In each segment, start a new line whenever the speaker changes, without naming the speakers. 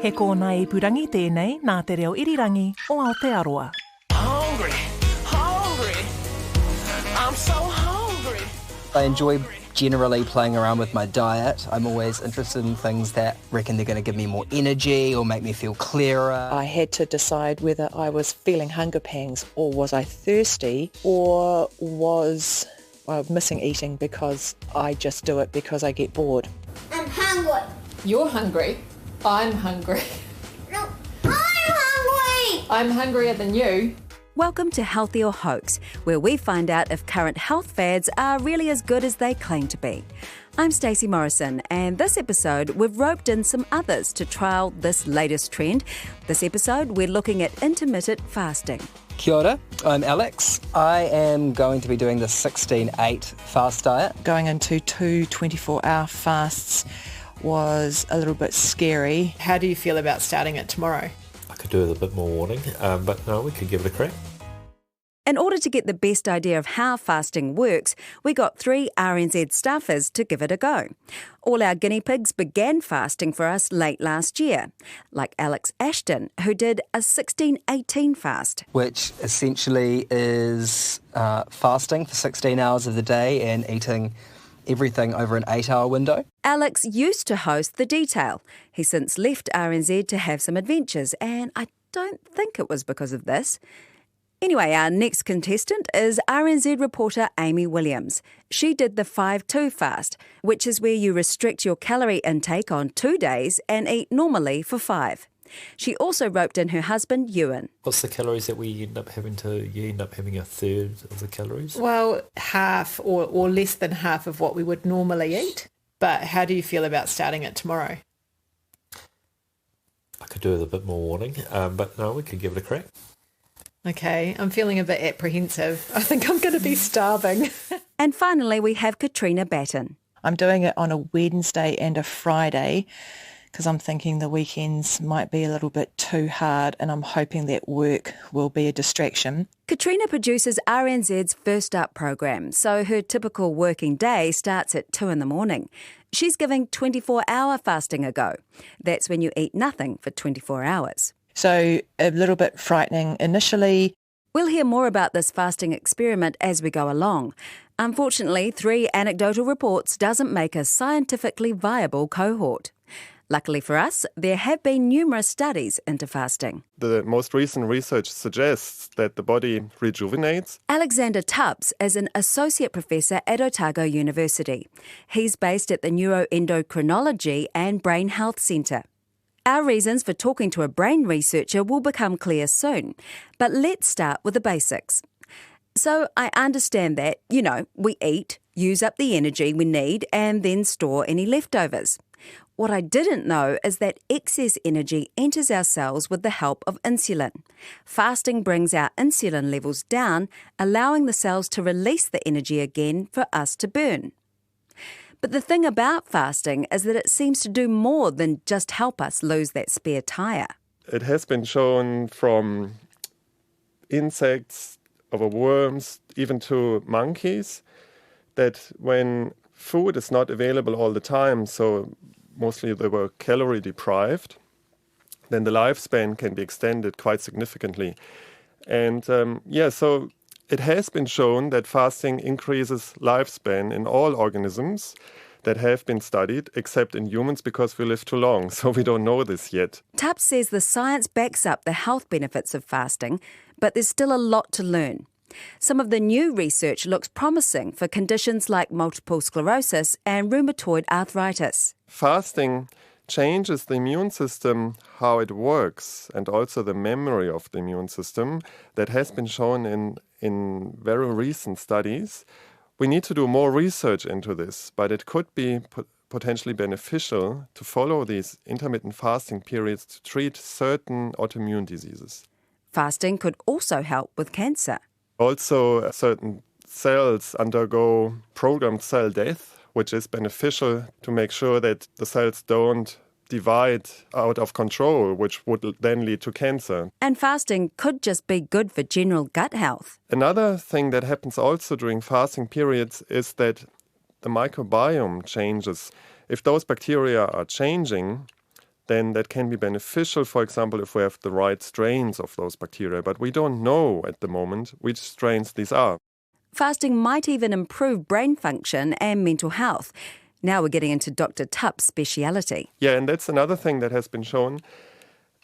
He kōna ipurangi tēnei nā te reo irirangi o Aotearoa.
Hungry, hungry, I'm so hungry.
I enjoy generally playing around with my diet. I'm always interested in things that reckon they're going to give me more energy or make me feel clearer.
I had to decide whether I was feeling hunger pangs or was I thirsty or was missing eating because I just do it because I get bored.
I'm hungry.
You're hungry. I'm hungry.
No, I'm hungry.
I'm hungrier than you.
Welcome to Healthy or Hoax, where we find out if current health fads are really as good as they claim to be. I'm Stacey Morrison, and this episode we've roped in some others to trial this latest trend. This episode we're looking at intermittent fasting.
Kia ora, I'm Alex. I am going to be doing the 16-8 fast diet.
Going into 2 24-hour fasts was a little bit scary.
How do you feel about starting it tomorrow?
I could do with a bit more warning, but no, we could give it a crack.
In order to get the best idea of how fasting works, we got 3 RNZ staffers to give it a go. All our guinea pigs began fasting for us late last year, like Alex Ashton, who did a 16-18 fast.
Which essentially is fasting for 16 hours of the day and eating everything over an 8-hour window.
Alex used to host The Detail. He's since left RNZ to have some adventures, and I don't think it was because of this. Anyway, our next contestant is RNZ reporter Amy Williams. She did the 5-2 fast, which is where you restrict your calorie intake on 2 days and eat normally for 5. She also roped in her husband, Ewan.
What's the calories that we end up having you end up having a third of the calories?
Well, half or less than half of what we would normally eat. But how do you feel about starting it tomorrow?
I could do with a bit more warning, but no, we could give it a crack.
Okay, I'm feeling a bit apprehensive. I think I'm going to be starving.
And finally, we have Katrina Batten.
I'm doing it on a Wednesday and a Friday because I'm thinking the weekends might be a little bit too hard and I'm hoping that work will be a distraction.
Katrina produces RNZ's First Up program, so her typical working day starts at 2 a.m. She's giving 24-hour fasting a go. That's when you eat nothing for 24 hours.
So a little bit frightening initially.
We'll hear more about this fasting experiment as we go along. Unfortunately, 3 anecdotal reports doesn't make a scientifically viable cohort. Luckily for us, there have been numerous studies into fasting.
The most recent research suggests that the body rejuvenates.
Alexander Tups is an associate professor at Otago University. He's based at the Neuroendocrinology and Brain Health Centre. Our reasons for talking to a brain researcher will become clear soon, but let's start with the basics. So I understand that, we eat, use up the energy we need, and then store any leftovers. What I didn't know is that excess energy enters our cells with the help of insulin. Fasting brings our insulin levels down, allowing the cells to release the energy again for us to burn. But the thing about fasting is that it seems to do more than just help us lose that spare tyre.
It has been shown from insects, over worms, even to monkeys, that when food is not available all the time, so mostly they were calorie deprived, then the lifespan can be extended quite significantly. And so it has been shown that fasting increases lifespan in all organisms that have been studied, except in humans because we live too long, so we don't know this yet.
Tups says the science backs up the health benefits of fasting, but there's still a lot to learn. Some of the new research looks promising for conditions like multiple sclerosis and rheumatoid arthritis.
Fasting changes the immune system, how it works, and also the memory of the immune system. That has been shown in very recent studies. We need to do more research into this, but it could be potentially beneficial to follow these intermittent fasting periods to treat certain autoimmune diseases.
Fasting could also help with cancer.
Also, certain cells undergo programmed cell death, which is beneficial to make sure that the cells don't divide out of control, which would then lead to cancer.
And fasting could just be good for general gut health.
Another thing that happens also during fasting periods is that the microbiome changes. If those bacteria are changing, then that can be beneficial, for example, if we have the right strains of those bacteria. But we don't know at the moment which strains these are.
Fasting might even improve brain function and mental health. Now we're getting into Dr. Tups' speciality.
Yeah, and that's another thing that has been shown,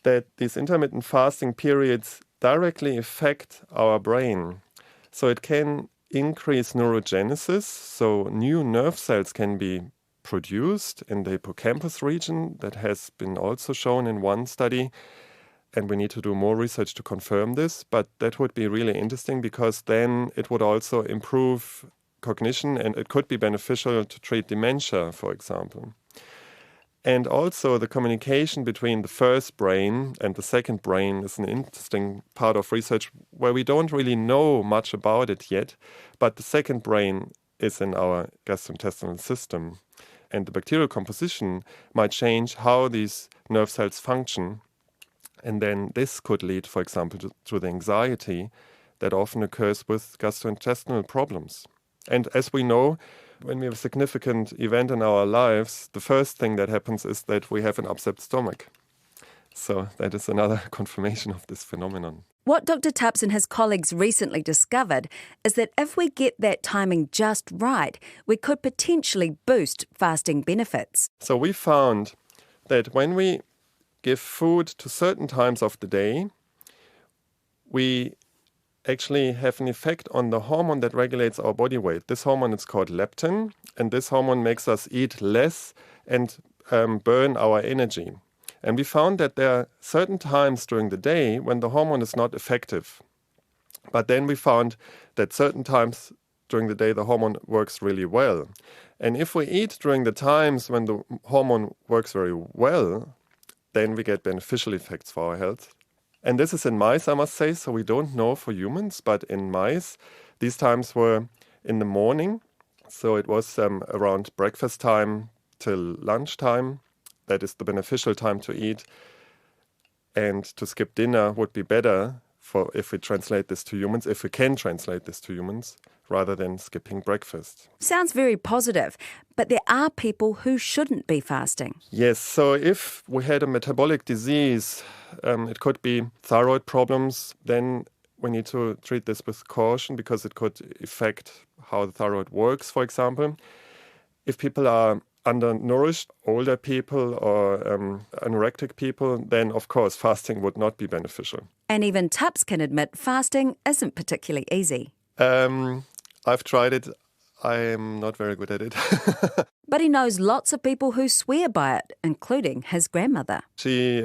that these intermittent fasting periods directly affect our brain. So it can increase neurogenesis, so new nerve cells can be produced in the hippocampus region. That has been also shown in one study, and we need to do more research to confirm this, but that would be really interesting because then it would also improve cognition and it could be beneficial to treat dementia, for example. And also the communication between the first brain and the second brain is an interesting part of research where we don't really know much about it yet, but the second brain is in our gastrointestinal system. And the bacterial composition might change how these nerve cells function. And then this could lead, for example, to the anxiety that often occurs with gastrointestinal problems. And as we know, when we have a significant event in our lives, the first thing that happens is that we have an upset stomach. So that is another confirmation of this phenomenon.
What Dr. Tups and his colleagues recently discovered is that if we get that timing just right, we could potentially boost fasting benefits.
So we found that when we give food to certain times of the day, we actually have an effect on the hormone that regulates our body weight. This hormone is called leptin, and this hormone makes us eat less and burn our energy. And we found that there are certain times during the day when the hormone is not effective. But then we found that certain times during the day the hormone works really well. And if we eat during the times when the hormone works very well, then we get beneficial effects for our health. And this is in mice, I must say, so we don't know for humans, but in mice, these times were in the morning. So it was around breakfast time till lunchtime. That is the beneficial time to eat. And to skip dinner would be better for if we translate this to humans, if we can translate this to humans, rather than skipping breakfast.
Sounds very positive, but there are people who shouldn't be fasting.
Yes, so if we had a metabolic disease, it could be thyroid problems, then we need to treat this with caution because it could affect how the thyroid works, for example. If people are undernourished, older people or anorectic people, then of course fasting would not be beneficial.
And even Tups can admit fasting isn't particularly easy.
I've tried it. I am not very good at it.
But he knows lots of people who swear by it, including his grandmother.
She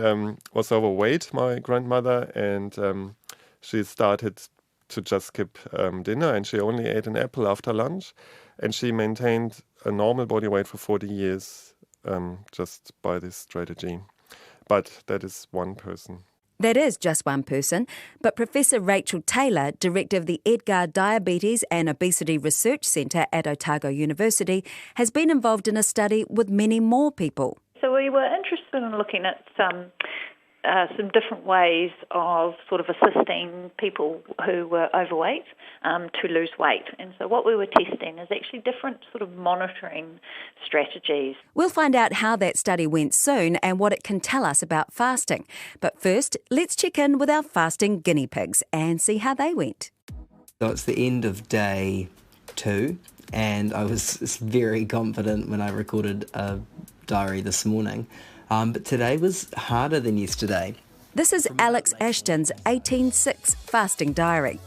was overweight, my grandmother, and she started to just skip dinner, and she only ate an apple after lunch, and she maintained a normal body weight for 40 years just by this strategy. But that is one person.
That is just one person, but Professor Rachael Taylor, director of the Edgar Diabetes and Obesity Research Centre at Otago University, has been involved in a study with many more people.
So we were interested in looking at some different ways of sort of assisting people who were overweight to lose weight. And so what we were testing is actually different sort of monitoring strategies.
We'll find out how that study went soon and what it can tell us about fasting. But first, let's check in with our fasting guinea pigs and see how they went.
So it's the end of day 2, and I was very confident when I recorded a diary this morning. But today was harder than yesterday.
This is Alex Ashton's 18/6 fasting diary.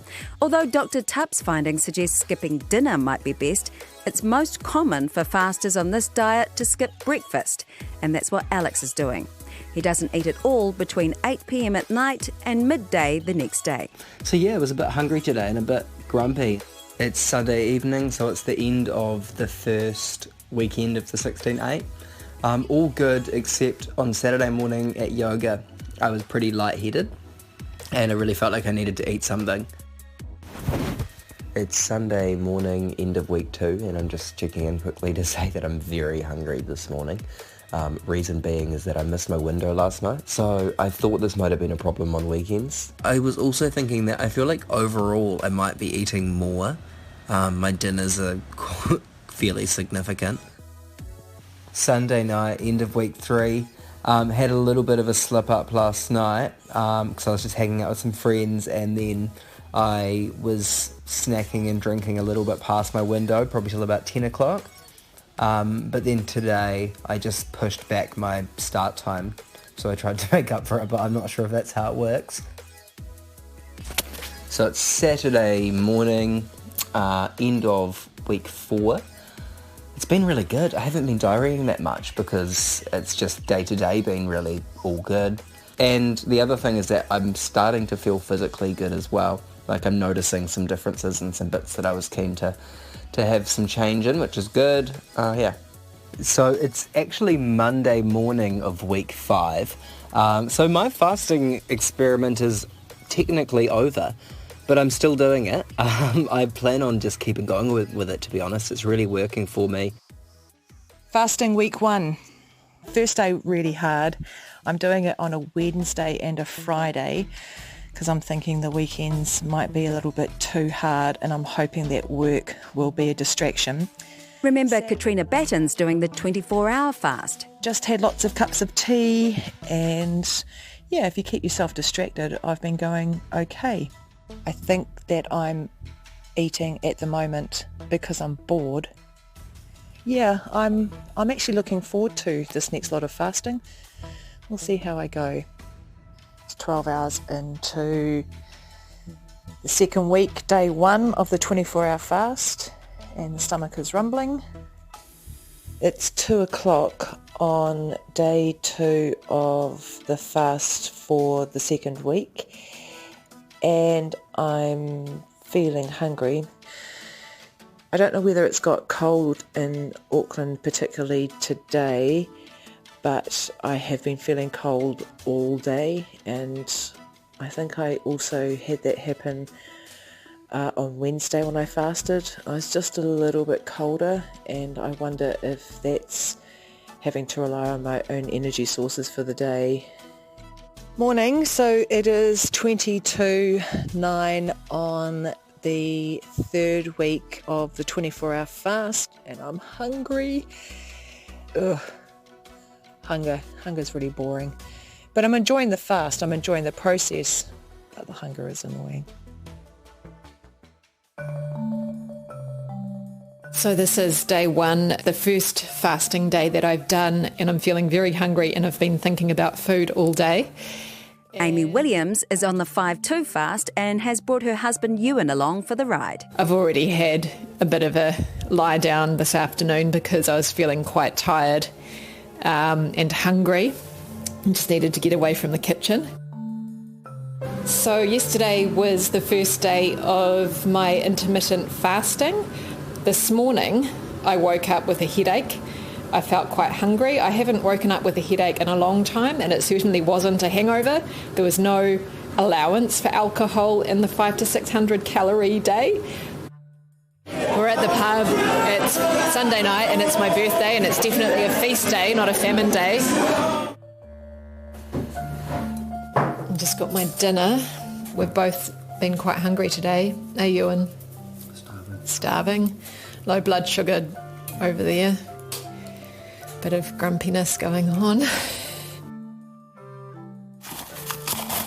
Although Dr. Tups' findings suggest skipping dinner might be best, it's most common for fasters on this diet to skip breakfast, and that's what Alex is doing. He doesn't eat at all between 8 p.m. at night and midday the next day.
So yeah, I was a bit hungry today and a bit grumpy. It's Sunday evening, so it's the end of the first weekend of the 16/8. All good except on Saturday morning at yoga. I was pretty lightheaded and I really felt like I needed to eat something. It's Sunday morning, end of week 2, and I'm just checking in quickly to say that I'm very hungry this morning. Reason being is that I missed my window last night, so I thought this might have been a problem on weekends. I was also thinking that I feel like overall I might be eating more. My dinners are fairly significant. Sunday night, end of week 3, Had a little bit of a slip up last night because I was just hanging out with some friends, and then I was snacking and drinking a little bit past my window, probably till about 10 o'clock. But then today I just pushed back my start time, so I tried to make up for it, but I'm not sure if that's how it works. So it's Saturday morning, end of week 4. It's been really good. I haven't been diarying that much because it's just day-to-day been really all good. And the other thing is that I'm starting to feel physically good as well. Like I'm noticing some differences and some bits that I was keen to have some change in, which is good. Yeah. So it's actually Monday morning of week 5. So my fasting experiment is technically over, but I'm still doing it. I plan on just keeping going with it, to be honest. It's really working for me.
Fasting week 1. First day really hard. I'm doing it on a Wednesday and a Friday because I'm thinking the weekends might be a little bit too hard, and I'm hoping that work will be a distraction.
Remember Katrina Batten's doing the 24-hour fast.
Just had lots of cups of tea, and yeah, if you keep yourself distracted, I've been going okay. I think that I'm eating at the moment because I'm bored. Yeah, I'm actually looking forward to this next lot of fasting. We'll see how I go. It's 12 hours into the second week, day 1 of the 24-hour fast, and the stomach is rumbling. It's 2 o'clock on day 2 of the fast for the second week, and I'm feeling hungry. I don't know whether it's got cold in Auckland particularly today, but I have been feeling cold all day, and I think I also had that happen on Wednesday when I fasted. I was just a little bit colder, and I wonder if that's having to rely on my own energy sources for the day. Morning, so it is 22/9 on the 3rd week of the 24-hour fast, and I'm hungry. Ugh. Hunger's really boring. But I'm enjoying the fast, I'm enjoying the process, but the hunger is annoying.
So this is day 1, the first fasting day that I've done, and I'm feeling very hungry, and I've been thinking about food all day.
Amy Williams is on the 5-2 fast and has brought her husband Ewan along for the ride.
I've already had a bit of a lie down this afternoon because I was feeling quite tired and hungry. I just needed to get away from the kitchen. So yesterday was the first day of my intermittent fasting. This morning I woke up with a headache. I felt quite hungry. I haven't woken up with a headache in a long time, and it certainly wasn't a hangover. There was no allowance for alcohol in the 500 to 600 calorie day. We're at the pub. It's Sunday night and it's my birthday, and it's definitely a feast day, not a famine day. I just got my dinner. We've both been quite hungry today. Hey, Ewan? Starving. Low blood sugar over there. Bit of grumpiness going on.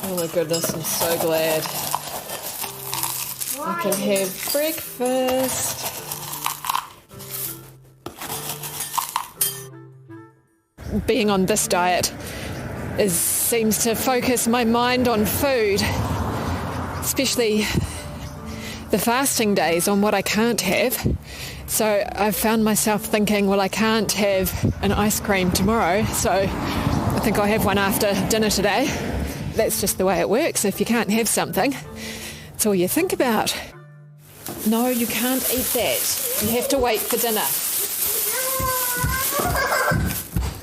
Oh my goodness, I'm so glad I can have breakfast. Being on this diet seems to focus my mind on food, especially the fasting days, on what I can't have. So I've found myself thinking, well, I can't have an ice cream tomorrow, so I think I'll have one after dinner today. That's just the way it works. If you can't have something, it's all you think about. No, you can't eat that. You have to wait for dinner.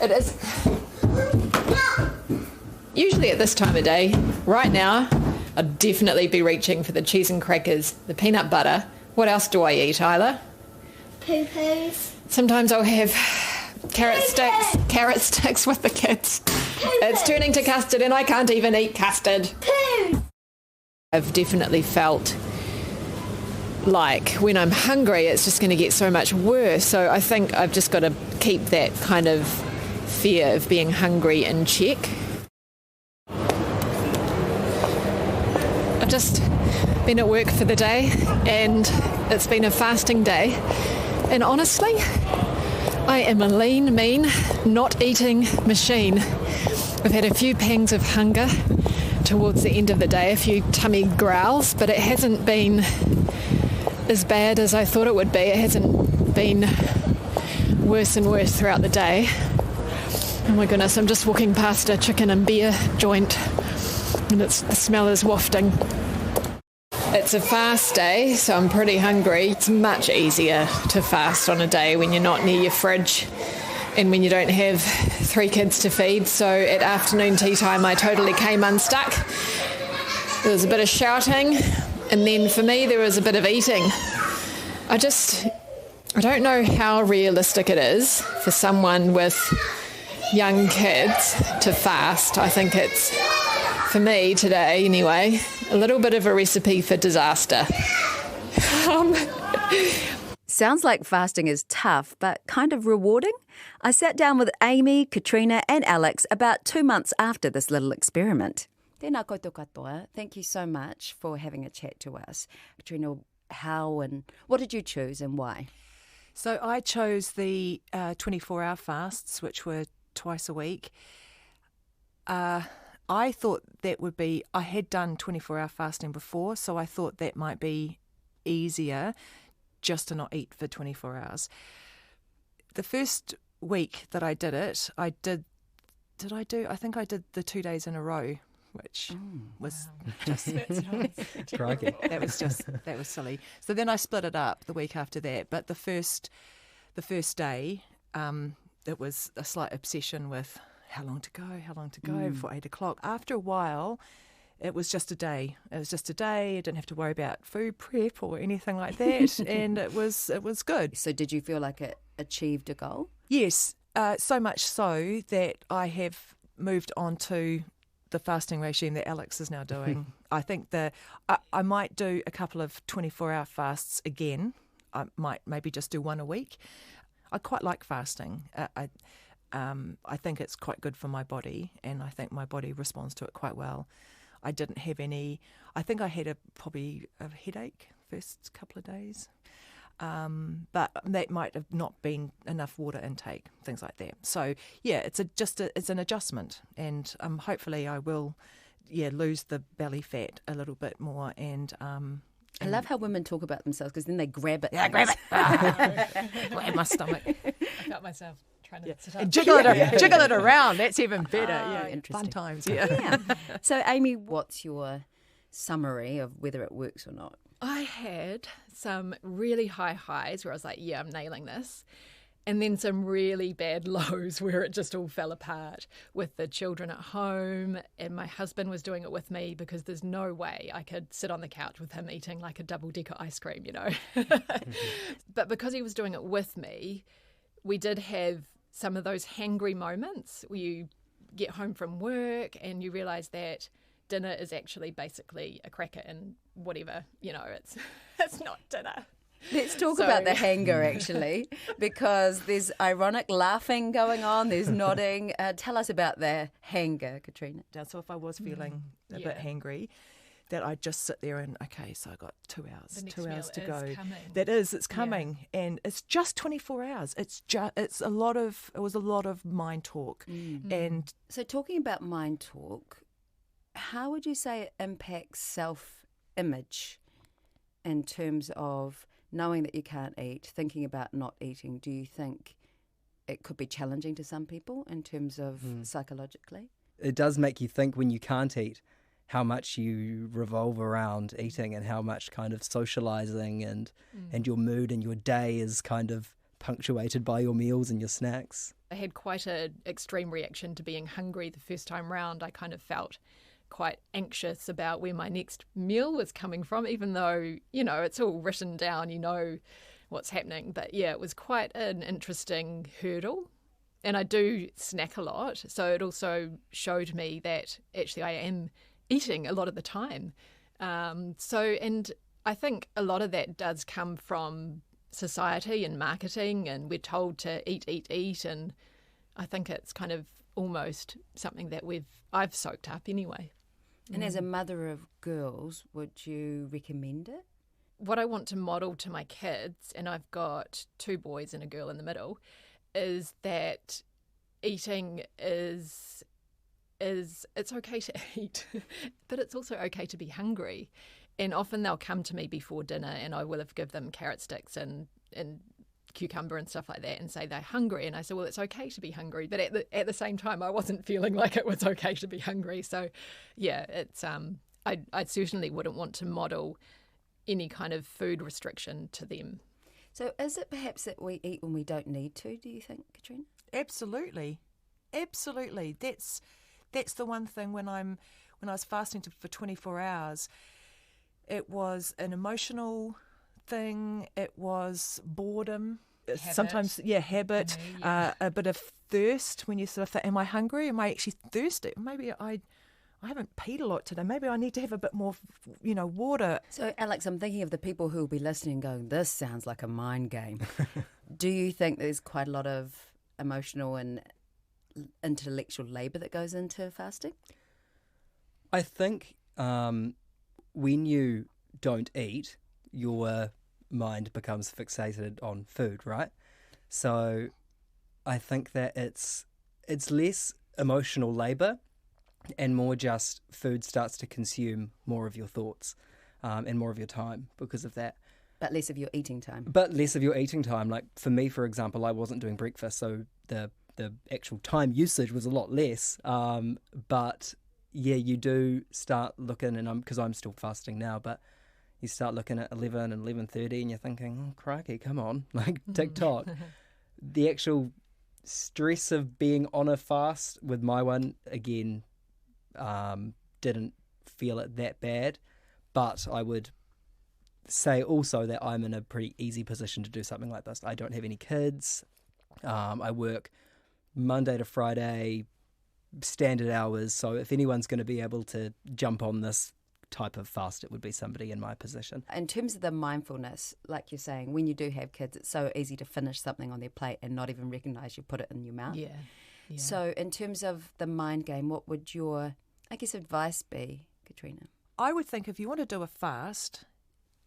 It is. Usually at this time of day, right now, I'd definitely be reaching for the cheese and crackers, the peanut butter. What else do I eat, Isla?
Poo-poos.
Sometimes I'll have carrot sticks with the kids. It's turning to custard and I can't even eat custard.
Poo.
I've definitely felt like when I'm hungry it's just going to get so much worse. So I think I've just got to keep that kind of fear of being hungry in check. I've just been at work for the day and it's been a fasting day. And honestly, I am a lean, mean, not eating machine. I've had a few pangs of hunger towards the end of the day, a few tummy growls, but it hasn't been as bad as I thought it would be. It hasn't been worse and worse throughout the day. Oh my goodness, I'm just walking past a chicken and beer joint and the smell is wafting. It's a fast day, so I'm pretty hungry. It's much easier to fast on a day when you're not near your fridge and when you don't have 3 kids to feed. So at afternoon tea time, I totally came unstuck. There was a bit of shouting, and then for me, there was a bit of eating. I don't know how realistic it is for someone with young kids to fast. I think it's, for me today anyway, a little bit of a recipe for disaster.
Sounds like fasting is tough, but kind of rewarding. I sat down with Amy, Katrina and Alex about 2 months after this little experiment. Tēnā koutou katoa. Thank you so much for having a chat to us. Katrina, how and what did you choose and why?
So I chose the 24-hour fasts, which were twice a week. I thought that would be, I had done 24-hour fasting before, so I thought that might be easier just to not eat for 24 hours. The first week that I did it, I think I did the 2 days in a row, which was just that was silly. So then I split it up the week after that. But the first day, it was a slight obsession with how long to go before 8 o'clock. After a while, it was just a day. It was just a day. I didn't have to worry about food prep or anything like that, and it was good.
So did you feel like it achieved a goal?
Yes, so much so that I have moved on to the fasting regime that Alex is now doing. I think I might do a couple of 24-hour fasts again. I might maybe just do one a week. I quite like fasting. I think it's quite good for my body, and I think my body responds to it quite well. I didn't have any. I think I had probably a headache first couple of days, but that might have not been enough water intake, things like that. So yeah, it's an adjustment, and hopefully I will, lose the belly fat a little bit more. And
I love how women talk about themselves because then they grab it.
Yeah, grab it. Grab my stomach.
I felt myself trying to sit up.
And jiggle it around. That's even better.
Interesting.
Fun times.
Yeah. So, Amy, what's your summary of whether it works or not?
I had some really high highs where I was like, yeah, I'm nailing this. And then some really bad lows where it just all fell apart with the children at home, and my husband was doing it with me because there's no way I could sit on the couch with him eating like a double-decker ice cream, But because he was doing it with me, we did have some of those hangry moments where you get home from work and you realise that dinner is actually basically a cracker and whatever, it's not dinner.
Let's talk about the hanger, actually, because there's ironic laughing going on, there's nodding. Tell us about the hanger, Katrina.
So if I was feeling a bit hangry, that I'd just sit there and, okay, so I got 2 hours, 2 hours to go. It's coming. Yeah. And it's just 24 hours. It was a lot of mind talk. And
so talking about mind talk, how would you say it impacts self-image in terms of knowing that you can't eat, thinking about not eating? Do you think it could be challenging to some people in terms of psychologically?
It does make you think when you can't eat how much you revolve around eating and how much kind of socialising and your mood and your day is kind of punctuated by your meals and your snacks.
I had quite an extreme reaction to being hungry the first time round. I kind of felt quite anxious about where my next meal was coming from, even though, it's all written down, what's happening. But yeah, it was quite an interesting hurdle. And I do snack a lot. So it also showed me that actually I am eating a lot of the time. And I think a lot of that does come from society and marketing, and we're told to eat. And I think it's kind of almost something that I've soaked up anyway.
And as a mother of girls, would you recommend it?
What I want to model to my kids, and I've got 2 boys and a girl in the middle, is that eating is it's okay to eat, but it's also okay to be hungry. And often they'll come to me before dinner and I will have given them carrot sticks and cucumber and stuff like that and say they're hungry. And I say, well, it's okay to be hungry. But at the same time, I wasn't feeling like it was okay to be hungry. So, yeah, it's I certainly wouldn't want to model any kind of food restriction to them.
So is it perhaps that we eat when we don't need to, do you think, Katrina?
Absolutely. That's the one thing when I was fasting for 24 hours, it was an emotional thing, it was boredom, sometimes habit, a bit of thirst when you sort of think, am I hungry? Am I actually thirsty? Maybe I haven't peed a lot today. Maybe I need to have a bit more, water.
So, Alex, I'm thinking of the people who will be listening going, this sounds like a mind game. Do you think there's quite a lot of emotional and intellectual labour that goes into fasting?
I think when you don't eat, your mind becomes fixated on food, right? So I think that it's less emotional labour and more just food starts to consume more of your thoughts and more of your time because of that.
But less of your eating time.
Like for me, for example, I wasn't doing breakfast, so the actual time usage was a lot less. But yeah, you do start looking, and because I'm still fasting now, but you start looking at 11 and 11:30 and you're thinking, oh, crikey, come on, like TikTok. The actual stress of being on a fast with my one, again, didn't feel it that bad. But I would say also that I'm in a pretty easy position to do something like this. I don't have any kids. I work Monday to Friday, standard hours. So if anyone's going to be able to jump on this type of fast, it would be somebody in my position.
In terms of the mindfulness, like you're saying, when you do have kids, it's so easy to finish something on their plate and not even recognise you put it in your mouth.
Yeah.
So in terms of the mind game, what would your, advice be, Katrina?
I would think if you want to do a fast,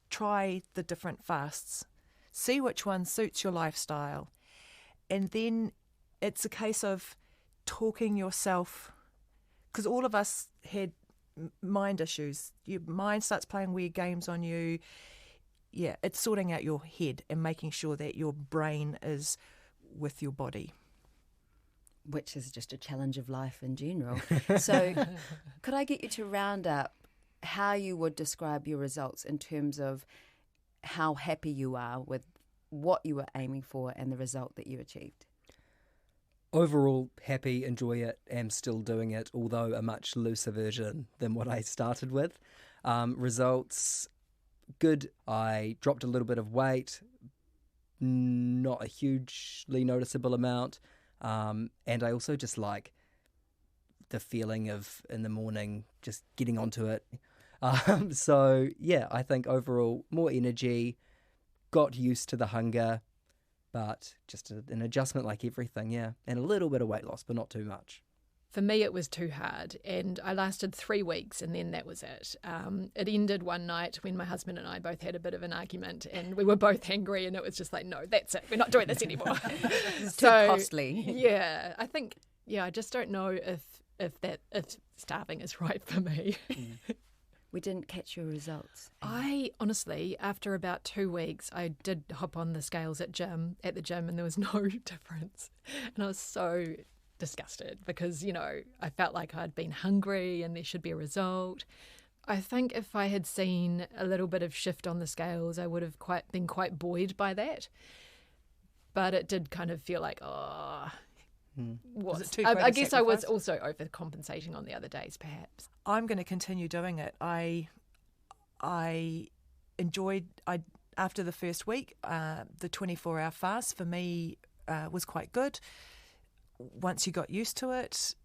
try the different fasts. See which one suits your lifestyle. And then it's a case of talking yourself, because all of us had mind issues. Your mind starts playing weird games on you. Yeah, it's sorting out your head and making sure that your brain is with your body.
Which is just a challenge of life in general. So could I get you to round up how you would describe your results in terms of how happy you are with what you were aiming for and the result that you achieved?
Overall, happy, enjoy it, am still doing it, although a much looser version than what I started with. Results, good. I dropped a little bit of weight, not a hugely noticeable amount. And I also just like the feeling of in the morning just getting onto it. So, yeah, I think overall more energy, got used to the hunger, but just an adjustment like everything, yeah. And a little bit of weight loss, but not too much.
For me, it was too hard, and I lasted 3 weeks, and then that was it. It ended one night when my husband and I both had a bit of an argument, and we were both angry, and it was just like, no, that's it. We're not doing this anymore.
It's too costly.
Yeah, I think, I just don't know if starving is right for me.
We didn't catch your results.
I honestly, after about 2 weeks, I did hop on the scales at the gym, and there was no difference, and I was so disgusted because, I felt like I'd been hungry and there should be a result. I think if I had seen a little bit of shift on the scales, I would have been quite buoyed by that. But it did kind of feel like,
Was it too
I
great a
guess I was
sacrifice?
also overcompensating on the other days, perhaps.
I'm going to continue doing it. I enjoyed, after the first week, the 24-hour fast for me was quite good. Once you got used to it,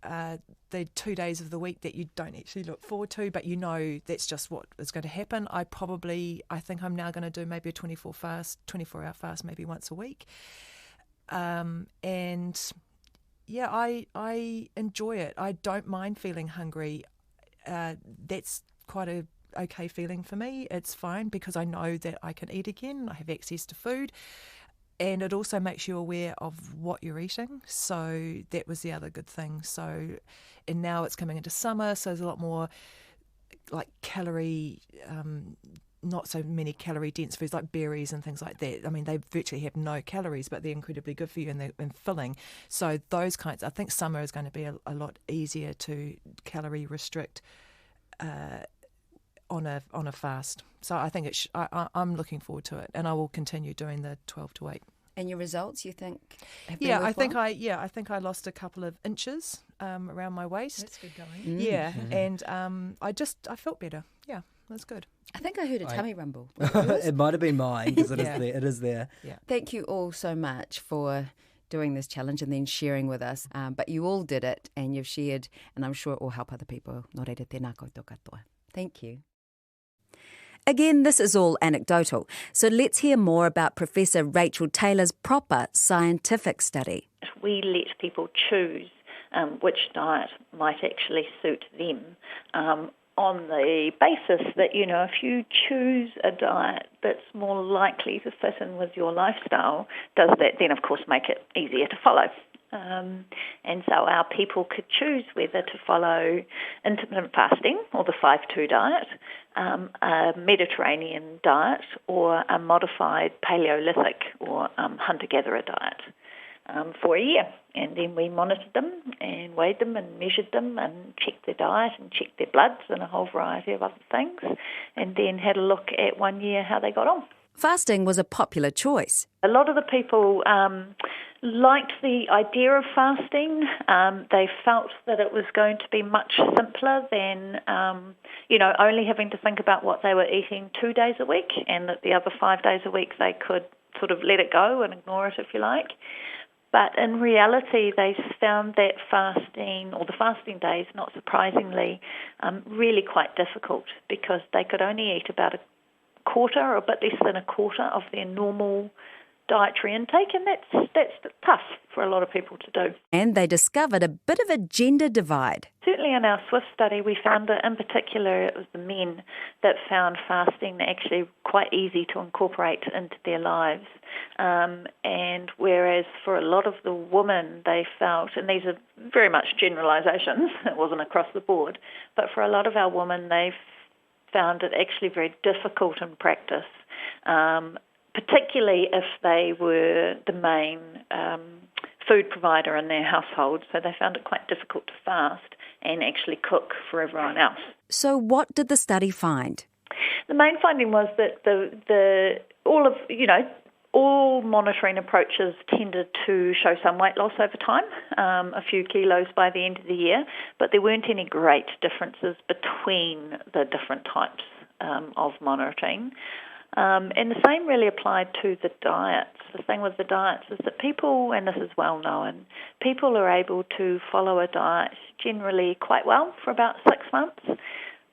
the 2 days of the week that you don't actually look forward to, but that's just what is going to happen. I think I'm now going to do maybe a 24-hour fast maybe once a week. And I enjoy it. I don't mind feeling hungry. That's quite a okay feeling for me. It's fine because I know that I can eat again. I have access to food. And it also makes you aware of what you're eating. So that was the other good thing. So, and now it's coming into summer, so there's a lot more like calorie, not so many calorie dense foods like berries and things like that. I mean, they virtually have no calories, but they're incredibly good for you and they're filling. So those kinds, I think summer is going to be a lot easier to calorie restrict on a fast. So I think I'm looking forward to it, and I will continue doing the 12 to 8.
And your results, you think? Have been
I
worthwhile?
think I lost a couple of inches around my waist.
That's good going.
Yeah, and I felt better. Yeah, that's good.
I think I heard a tummy rumble.
It might have been mine because it is there.
Yeah.
Thank you all so much for doing this challenge and then sharing with us. But you all did it and you've shared, and I'm sure it will help other people. Nō reira, tēnā koutou katoa. Thank you.
Again, this is all anecdotal, so let's hear more about Professor Rachael Taylor's proper scientific study.
We let people choose which diet might actually suit them on the basis that, if you choose a diet that's more likely to fit in with your lifestyle, does that then, of course, make it easier to follow? And so our people could choose whether to follow intermittent fasting or the 5-2 diet, a Mediterranean diet, or a modified Paleolithic or hunter-gatherer diet for a year. And then we monitored them and weighed them and measured them and checked their diet and checked their bloods and a whole variety of other things, and then had a look at 1 year how they got on.
Fasting was a popular choice.
A lot of the people liked the idea of fasting. They felt that it was going to be much simpler than, only having to think about what they were eating 2 days a week, and that the other 5 days a week they could sort of let it go and ignore it, if you like. But in reality, they found that fasting, or the fasting days, not surprisingly, really quite difficult, because they could only eat about a quarter or a bit less than a quarter of their normal dietary intake, and that's tough for a lot of people to do.
And they discovered a bit of a gender divide.
Certainly in our SWIFT study, we found that in particular it was the men that found fasting actually quite easy to incorporate into their lives. And whereas for a lot of the women, they felt, and these are very much generalisations, it wasn't across the board, but for a lot of our women, they found it actually very difficult in practice, particularly if they were the main food provider in their household. So they found it quite difficult to fast and actually cook for everyone else.
So what did the study find?
The main finding was that all monitoring approaches tended to show some weight loss over time, a few kilos by the end of the year, but there weren't any great differences between the different types of monitoring. And the same really applied to the diets. The thing with the diets is that people, and this is well known, people are able to follow a diet generally quite well for about 6 months,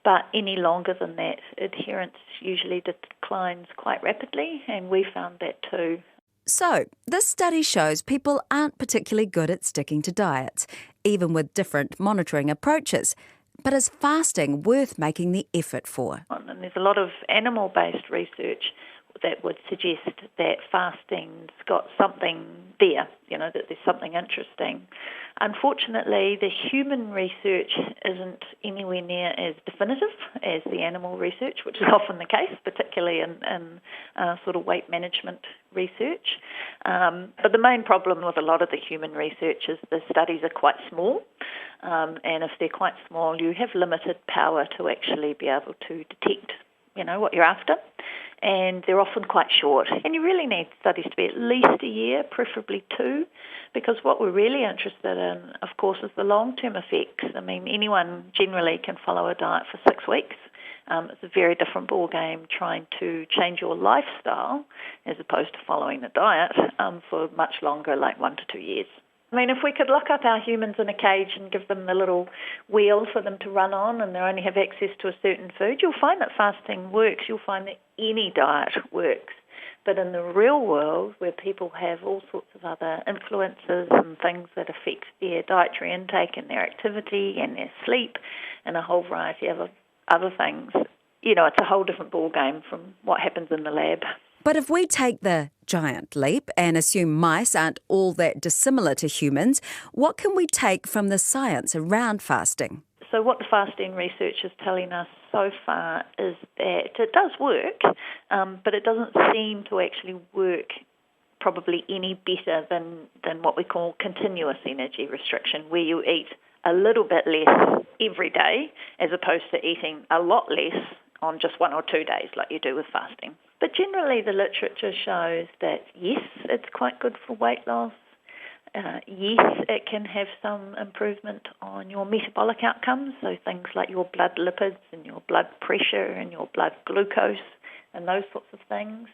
but any longer than that, adherence usually declines quite rapidly, and we found that too.
So, this study shows people aren't particularly good at sticking to diets, even with different monitoring approaches. But is fasting worth making the effort for?
And there's a lot of animal-based research that would suggest that fasting's got something there, that there's something interesting. Unfortunately, the human research isn't anywhere near as definitive as the animal research, which is often the case, particularly in sort of weight management research. But the main problem with a lot of the human research is the studies are quite small. And if they're quite small, you have limited power to actually be able to detect, what you're after. And they're often quite short. And you really need studies to be at least a year, preferably 2, because what we're really interested in, of course, is the long-term effects. I mean, anyone generally can follow a diet for 6 weeks. It's a very different ballgame trying to change your lifestyle as opposed to following a diet for much longer, like 1 to 2 years. I mean, if we could lock up our humans in a cage and give them the little wheel for them to run on and they only have access to a certain food, you'll find that fasting works. You'll find that any diet works. But in the real world, where people have all sorts of other influences and things that affect their dietary intake and their activity and their sleep and a whole variety of other things, it's a whole different ballgame from what happens in the lab.
But if we take the giant leap and assume mice aren't all that dissimilar to humans, what can we take from the science around fasting?
So what the fasting research is telling us so far is that it does work, but it doesn't seem to actually work probably any better than what we call continuous energy restriction, where you eat a little bit less every day as opposed to eating a lot less on just 1 or 2 days like you do with fasting. But generally the literature shows that yes, it's quite good for weight loss. Yes, it can have some improvement on your metabolic outcomes, so things like your blood lipids and your blood pressure and your blood glucose and those sorts of things.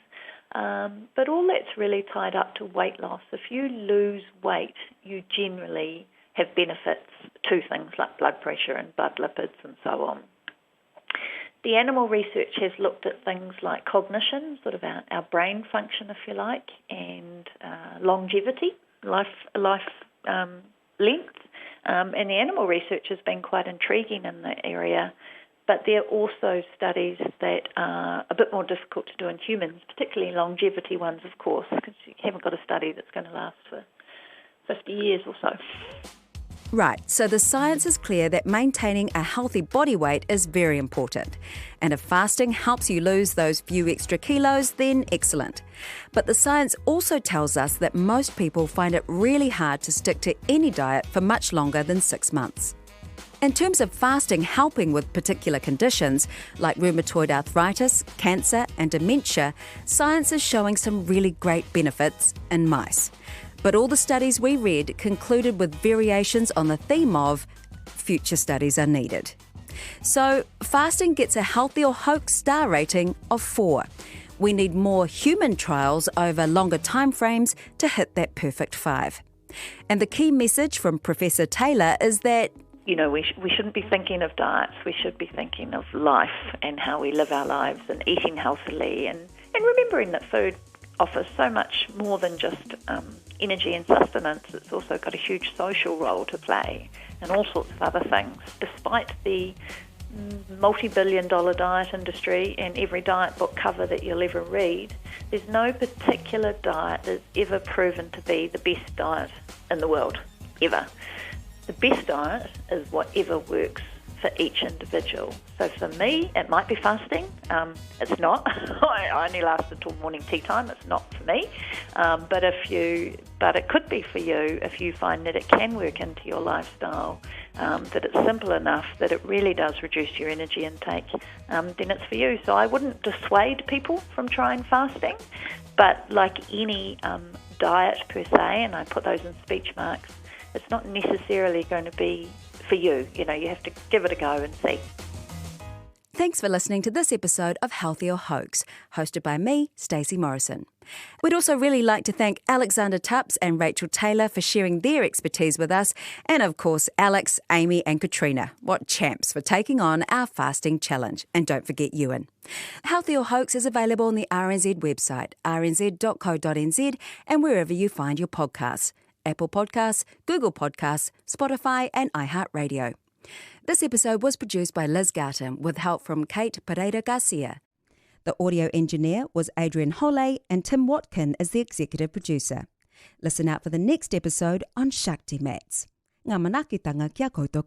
But all that's really tied up to weight loss. If you lose weight, you generally have benefits to things like blood pressure and blood lipids and so on. The animal research has looked at things like cognition, sort of our brain function, if you like, and longevity, life length. And the animal research has been quite intriguing in that area, but there are also studies that are a bit more difficult to do in humans, particularly longevity ones, of course, because you haven't got a study that's going to last for 50 years or so.
Right, so the science is clear that maintaining a healthy body weight is very important. And if fasting helps you lose those few extra kilos, then excellent. But the science also tells us that most people find it really hard to stick to any diet for much longer than 6 months. In terms of fasting helping with particular conditions like rheumatoid arthritis, cancer and dementia, science is showing some really great benefits in mice. But all the studies we read concluded with variations on the theme of future studies are needed. So fasting gets a Healthy or Hoax star rating of 4. We need more human trials over longer timeframes to hit that perfect 5. And the key message from Professor Taylor is that
we shouldn't be thinking of diets. We should be thinking of life and how we live our lives and eating healthily and remembering that food offers so much more than just energy and sustenance. It's also got a huge social role to play and all sorts of other things. Despite the multi-billion-dollar diet industry and every diet book cover that you'll ever read, there's no particular diet that's ever proven to be the best diet in the world, ever. The best diet is whatever works for each individual. So for me, it might be fasting. It's not. I only last until morning tea time. It's not for me. But it could be for you if you find that it can work into your lifestyle, that it's simple enough that it really does reduce your energy intake, then it's for you. So I wouldn't dissuade people from trying fasting, but like any diet per se, and I put those in speech marks, it's not necessarily going to be for you. You have to give it a go and see.
Thanks for listening to this episode of Healthy or Hoax, hosted by me, Stacey Morrison. We'd also really like to thank Alexander Tups and Rachael Taylor for sharing their expertise with us, and of course Alex, Amy and Katrina. What champs for taking on our fasting challenge. And don't forget Ewan. Healthy or Hoax is available on the RNZ website, rnz.co.nz, and wherever you find your podcasts. Apple Podcasts, Google Podcasts, Spotify and iHeartRadio. This episode was produced by Liz Garton with help from Kate Pereira Garcia. The audio engineer was Adrian Holley and Tim Watkin is the executive producer. Listen out for the next episode on Shakti Mats. Ngā manaki tanga kia koutou.